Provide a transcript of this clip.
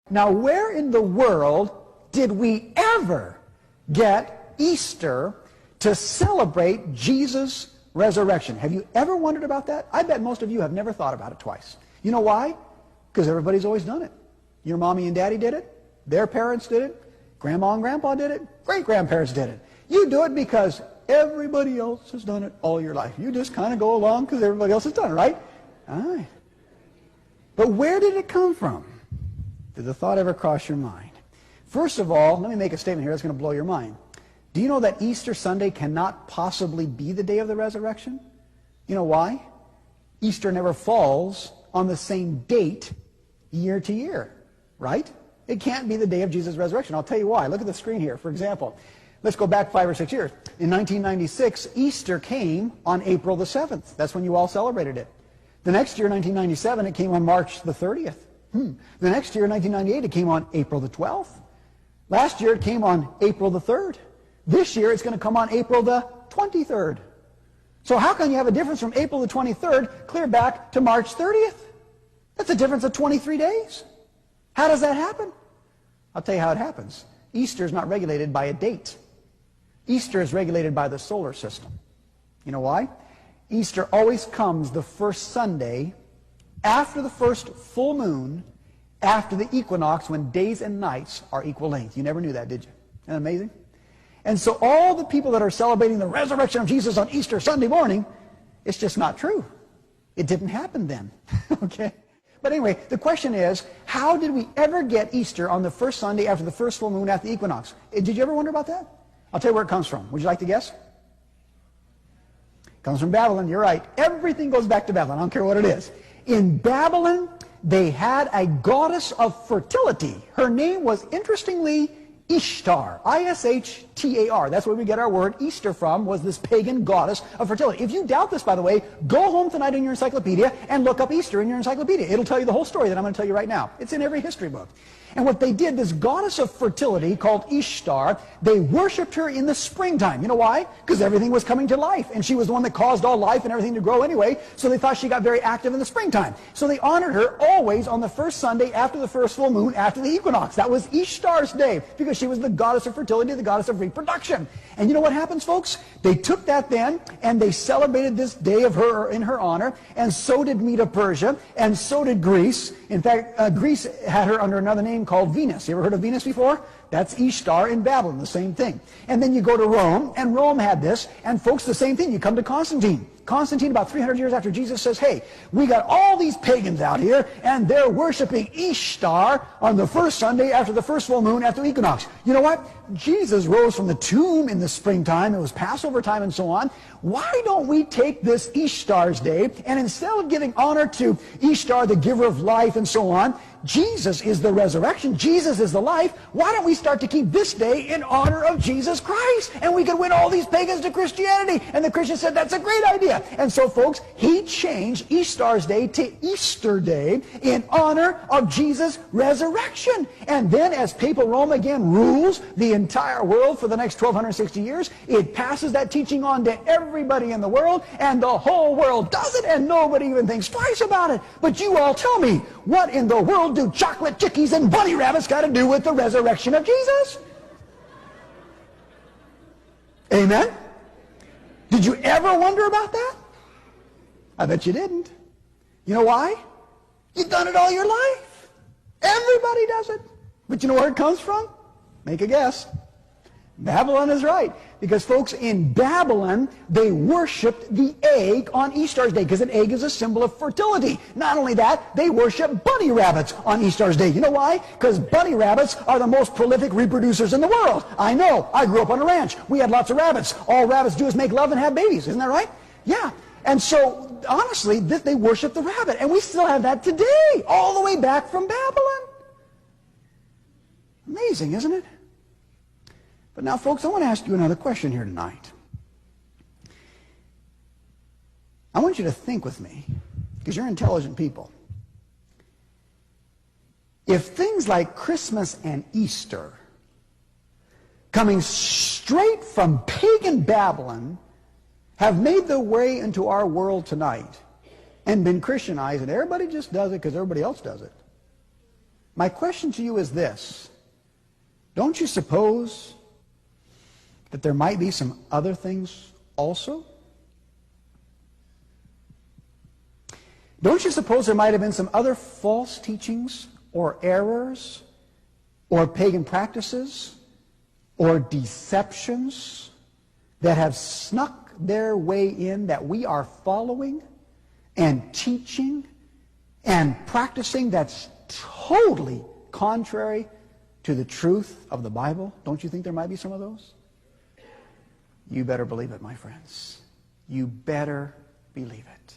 Now, where in the world did we ever get Easter to celebrate Jesus' resurrection? Have you ever wondered about that? I bet most of you have never thought about it twice. You know why? Because everybody's always done it. Your mommy and daddy did it. Their parents did it. Grandma and grandpa did it. Great-grandparents did it. You do it because everybody else has done it all your life. You just kind of go along because everybody else has done it, right? All right. But where did it come from? Did the thought ever cross your mind? First of all, let me make a statement here that's going to blow your mind. Do you know that Easter Sunday cannot possibly be the day of the resurrection? You know why? Easter never falls on the same date year to year, right? It can't be the day of Jesus' resurrection. I'll tell you why. Look at the screen here. For example, let's go back 5 or 6 years. In 1996, Easter came on April the 7th. That's when you all celebrated it. The next year, 1997, it came on March the 30th. The next year, 1998, it came on April the 12th. Last year, it came on April the 3rd. This year, it's going to come on April the 23rd. So how can you have a difference from April the 23rd clear back to March 30th? That's a difference of 23 days. How does that happen? I'll tell you how it happens. Easter is not regulated by a date. Easter is regulated by the solar system. You know why? Easter always comes the first Sunday after the first full moon, after the equinox, when days and nights are equal length. You never knew that, did you? Isn't that amazing? And so all the people that are celebrating the resurrection of Jesus on Easter Sunday morning, it's just not true. It didn't happen then. Okay? But anyway, the question is, how did we ever get Easter on the first Sunday after the first full moon after the equinox? Did you ever wonder about that? I'll tell you where it comes from. Would you like to guess? It comes from Babylon. You're right. Everything goes back to Babylon. I don't care what it is. In Babylon, they had a goddess of fertility. Her name was, interestingly, Ishtar. I-S-H-T-A-R. That's where we get our word Easter from, was this pagan goddess of fertility. If you doubt this, by the way, go home tonight in your encyclopedia and look up Easter in your encyclopedia. It'll tell you the whole story that I'm going to tell you right now. It's in every history book. And what they did, this goddess of fertility called Ishtar, they worshipped her in the springtime. You know why? Because everything was coming to life. And she was the one that caused all life and everything to grow anyway. So they thought she got very active in the springtime. So they honored her always on the first Sunday after the first full moon, after the equinox. That was Ishtar's day, because she was the goddess of fertility, the goddess of reproduction. And you know what happens, folks? They took that then, and they celebrated this day of her in her honor, and so did Medo-Persia, and so did Greece. In fact, Greece had her under another name called Venus. You ever heard of Venus before? That's Ishtar in Babylon, the same thing. And then you go to Rome, and Rome had this, and folks, the same thing. You come to Constantine. Constantine, about 300 years after Jesus, says, hey, we got all these pagans out here, and they're worshiping Ishtar on the first Sunday after the first full moon after equinox. You know what? Jesus rose from the tomb in the springtime. It was Passover time and so on. Why don't we take this Ishtar's day, and instead of giving honor to Ishtar, the giver of life and so on, Jesus is the resurrection. Jesus is the life. Why don't we start to keep this day in honor of Jesus Christ? And we could win all these pagans to Christianity. And the Christian said, that's a great idea. And so, folks, he changed Ishtar's day to Easter Day in honor of Jesus' resurrection. And then as Papal Rome again rules the entire world for the next 1260 years, it passes that teaching on to everybody in the world, and the whole world does it, and nobody even thinks twice about it. But you all tell me, what in the world do chocolate chickies and bunny rabbits got to do with the resurrection of Jesus? Amen? Did you ever wonder about that? I bet you didn't. You know why? You've done it all your life. Everybody does it. But you know where it comes from? Make a guess. Babylon is right. Because, folks, in Babylon, they worshipped the egg on Easter's day, because an egg is a symbol of fertility. Not only that, they worship bunny rabbits on Easter's day. You know why? Because bunny rabbits are the most prolific reproducers in the world. I know. I grew up on a ranch. We had lots of rabbits. All rabbits do is make love and have babies. Isn't that right? Yeah. And so, honestly, they worship the rabbit. And we still have that today, all the way back from Babylon. Amazing, isn't it? But now, folks, I want to ask you another question here tonight. I want you to think with me, because you're intelligent people. If things like Christmas and Easter, coming straight from pagan Babylon, have made their way into our world tonight and been Christianized, and everybody just does it because everybody else does it, My question to you is this. Don't you suppose that there might be some other things also? Don't you suppose there might have been some other false teachings or errors or pagan practices or deceptions that have snuck their way in that we are following and teaching and practicing that's totally contrary to the truth of the Bible? Don't you think there might be some of those? You better believe it, my friends. You better believe it.